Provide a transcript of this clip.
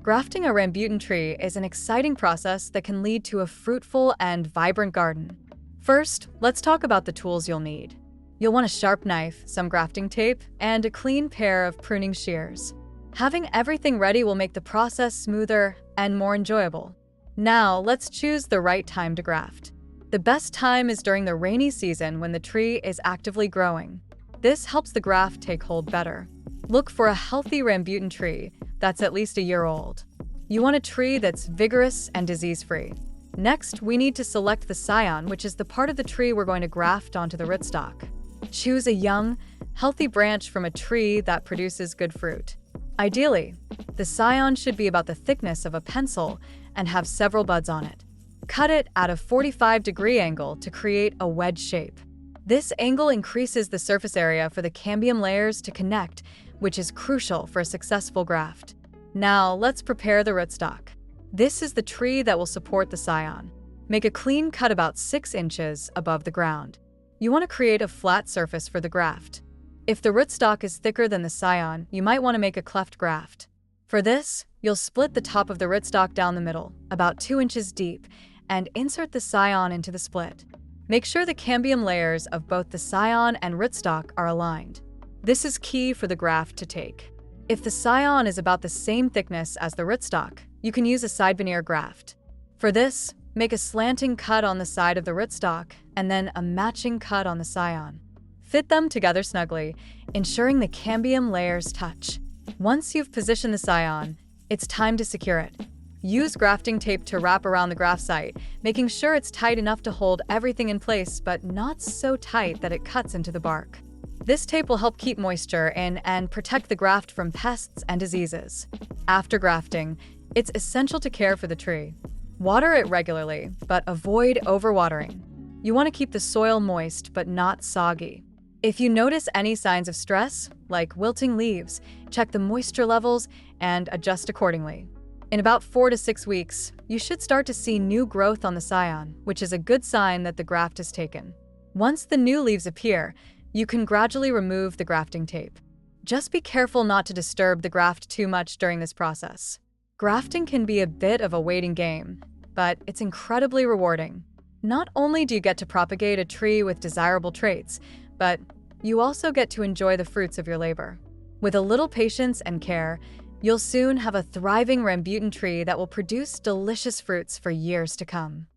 Grafting a rambutan tree is an exciting process that can lead to a fruitful and vibrant garden. First, let's talk about the tools you'll need. You'll want a sharp knife, some grafting tape, and a clean pair of pruning shears. Having everything ready will make the process smoother and more enjoyable. Now, let's choose the right time to graft. The best time is during the rainy season when the tree is actively growing. This helps the graft take hold better. Look for a healthy rambutan tree that's at least a year old. You want a tree that's vigorous and disease-free. Next, we need to select the scion, which is the part of the tree we're going to graft onto the rootstock. Choose a young, healthy branch from a tree that produces good fruit. Ideally, the scion should be about the thickness of a pencil and have several buds on it. Cut it at a 45-degree angle to create a wedge shape. This angle increases the surface area for the cambium layers to connect, which is crucial for a successful graft. Now, let's prepare the rootstock. This is the tree that will support the scion. Make a clean cut about 6 inches above the ground. You want to create a flat surface for the graft. If the rootstock is thicker than the scion, you might want to make a cleft graft. For this, you'll split the top of the rootstock down the middle, about 2 inches deep, and insert the scion into the split. Make sure the cambium layers of both the scion and rootstock are aligned. This is key for the graft to take. If the scion is about the same thickness as the rootstock, you can use a side veneer graft. For this, make a slanting cut on the side of the rootstock and then a matching cut on the scion. Fit them together snugly, ensuring the cambium layers touch. Once you've positioned the scion, it's time to secure it. Use grafting tape to wrap around the graft site, making sure it's tight enough to hold everything in place but not so tight that it cuts into the bark. This tape will help keep moisture in and protect the graft from pests and diseases. After grafting, it's essential to care for the tree. Water it regularly, but avoid overwatering. You want to keep the soil moist but not soggy. If you notice any signs of stress, like wilting leaves, check the moisture levels and adjust accordingly. In about 4 to 6 weeks, you should start to see new growth on the scion, which is a good sign that the graft is taken. Once the new leaves appear, you can gradually remove the grafting tape. Just be careful not to disturb the graft too much during this process. Grafting can be a bit of a waiting game, but it's incredibly rewarding. Not only do you get to propagate a tree with desirable traits, but you also get to enjoy the fruits of your labor. With a little patience and care, you'll soon have a thriving rambutan tree that will produce delicious fruits for years to come.